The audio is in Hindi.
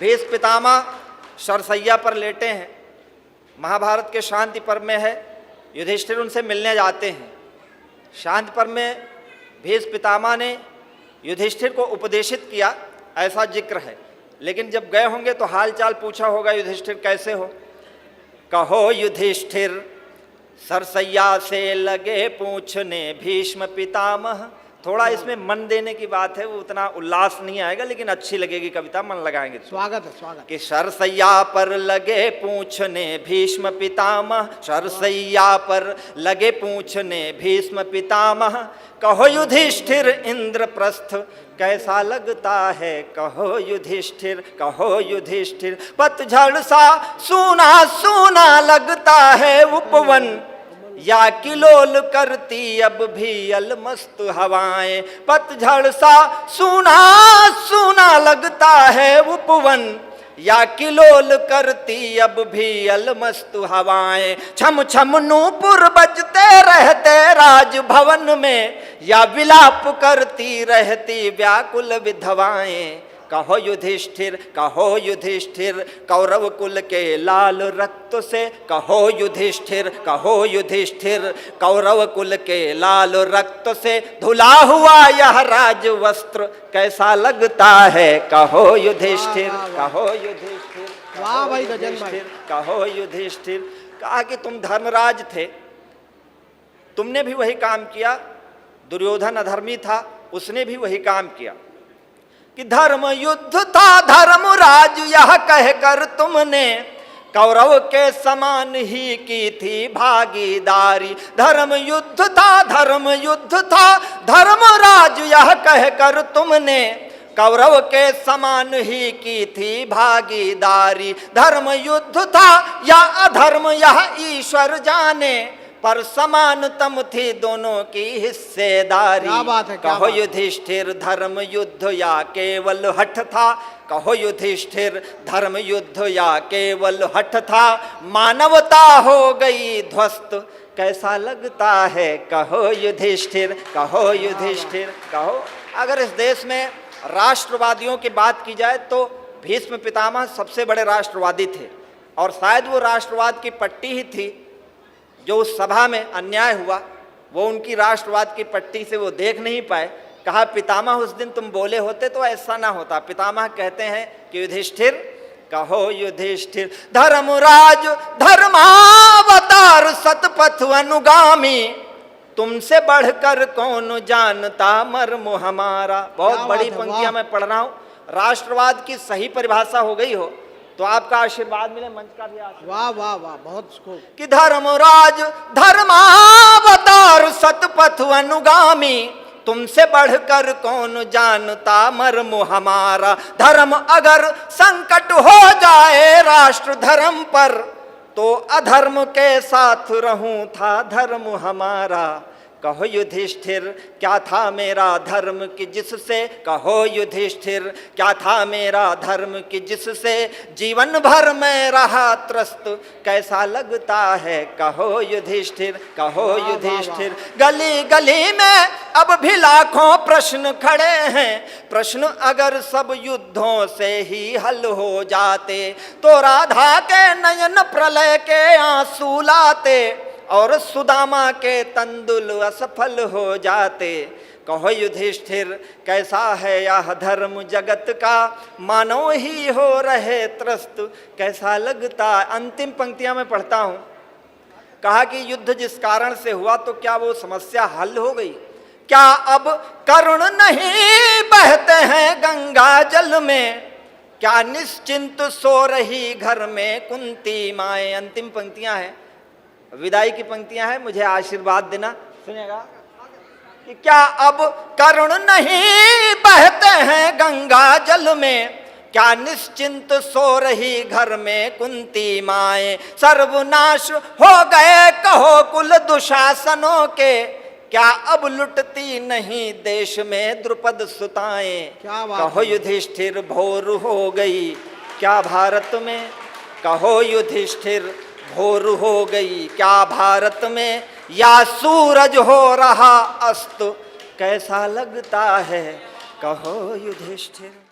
भीष्म पितामह सरसैया पर लेटे हैं। महाभारत के शांति पर्व में है, युधिष्ठिर उनसे मिलने जाते हैं। शांति पर्व में भीष्म पितामह ने युधिष्ठिर को उपदेशित किया, ऐसा जिक्र है। लेकिन जब गए होंगे तो हाल चाल पूछा होगा, युधिष्ठिर कैसे हो। कहो युधिष्ठिर सरसैया से लगे पूछने भीष्म पितामह। थोड़ा इसमें मन देने की बात है, वो उतना उल्लास नहीं आएगा, लेकिन अच्छी लगेगी कविता, मन लगाएंगे। स्वागत है, स्वागत। कि सरसैया पर लगे पूछने भीष्म पितामह, सरसैया पर लगे पूछने भीष्म पितामह। कहो युधिष्ठिर इंद्रप्रस्थ कैसा लगता है, कहो युधिष्ठिर, कहो युधिष्ठिर। पतझड़ सा सूना सूना लगता है उपवन, या किलोल करती अब भी अलमस्त हवाएं। पतझड़ सा सूना सूना लगता है उपवन, या किलोल करती अब भी अलमस्त हवाएं। छम छम नूपुर बजते रहते राजभवन में, या विलाप करती रहती व्याकुल विधवाएं। कहो युधिष्ठिर, कहो युधिष्ठिर कौरव कुल के लाल रक्त से। कहो युधिष्ठिर, कहो युधिष्ठिर कौरव कुल के लाल रक्त से धुला हुआ यह राज वस्त्र कैसा लगता है। कहो युधिष्ठिर, कहो युधिष्ठिर, वाह भाई गजन भाई। कहो युधिष्ठिर। कहा कि तुम धर्मराज थे, तुमने भी वही काम किया। दुर्योधन अधर्मी था, उसने भी वही काम किया कि धर्म युद्ध था धर्मराज यह कहकर तुमने कौरव के समान ही की थी भागीदारी। धर्म युद्ध था धर्मराज यह कहकर तुमने कौरव के समान ही की थी भागीदारी। धर्म युद्ध था या अधर्म यह ईश्वर जाने, पर समानतम थी दोनों की हिस्सेदारी। कहो युधिष्ठिर धर्म युद्ध या केवल हठ था, कहो युधिष्ठिर धर्म युद्ध या केवल हठ था। मानवता हो गई ध्वस्त कैसा लगता है, कहो युधिष्ठिर, कहो युधिष्ठिर, कहो। अगर इस देश में राष्ट्रवादियों की बात की जाए तो भीष्म पितामह सबसे बड़े राष्ट्रवादी थे, और शायद वो राष्ट्रवाद की पट्टी ही थी जो उस सभा में अन्याय हुआ, वो उनकी राष्ट्रवाद की पट्टी से वो देख नहीं पाए। कहा पितामह उस दिन तुम बोले होते तो ऐसा ना होता। पितामह कहते हैं कि युधिष्ठिर, कहो युधिष्ठिर धर्मराज धर्मावतार सतपथ अनुगामी, तुमसे बढ़कर कौन जानता मर्म हमारा। बहुत बड़ी पंक्तियां मैं पढ़ रहा हूं। राष्ट्रवाद की सही परिभाषा हो गई हो तो आपका आशीर्वाद मिले, मंच का भी आशीर्वाद। वाह वाह वाह, बहुत खूब। कि धर्मराज धर्मावतार सतपथ अनुगामी, तुमसे बढ़कर कौन जानता मर्म हमारा। धर्म अगर संकट हो जाए राष्ट्र धर्म पर, तो अधर्म के साथ रहूं था धर्म हमारा। कहो युधिष्ठिर क्या था मेरा धर्म कि जिससे, कहो युधिष्ठिर क्या था मेरा धर्म कि जिससे जीवन भर में रहा त्रस्त कैसा लगता है। कहो युधिष्ठिर, कहो युधिष्ठिर। गली गली में अब भी लाखों प्रश्न खड़े हैं, प्रश्न अगर सब युद्धों से ही हल हो जाते, तो राधा के नयन प्रलय के आंसू लाते, और सुदामा के तंदुल असफल हो जाते। कहो युधिष्ठिर कैसा है यह धर्म जगत का, मानव ही हो रहे त्रस्त कैसा लगता। अंतिम पंक्तियां मैं पढ़ता हूं। कहा कि युद्ध जिस कारण से हुआ तो क्या वो समस्या हल हो गई। क्या अब करुण नहीं बहते हैं गंगा जल में, क्या निश्चिंत सो रही घर में कुंती माए। अंतिम पंक्तियां हैं, विदाई की पंक्तियां हैं, मुझे आशीर्वाद देना। सुनिएगा कि क्या अब करुण नहीं बहते हैं गंगा जल में, क्या निश्चिंत सो रही घर में कुंती माए। सर्वनाश हो गए कहो कुल दुशासनों के, क्या अब लुटती नहीं देश में द्रुपद सुताएं। कहो युधिष्ठिर भोर हो गई क्या भारत में, कहो युधिष्ठिर भोर हो गई क्या भारत में, या सूरज हो रहा अस्त कैसा लगता है। कहो युधिष्ठिर।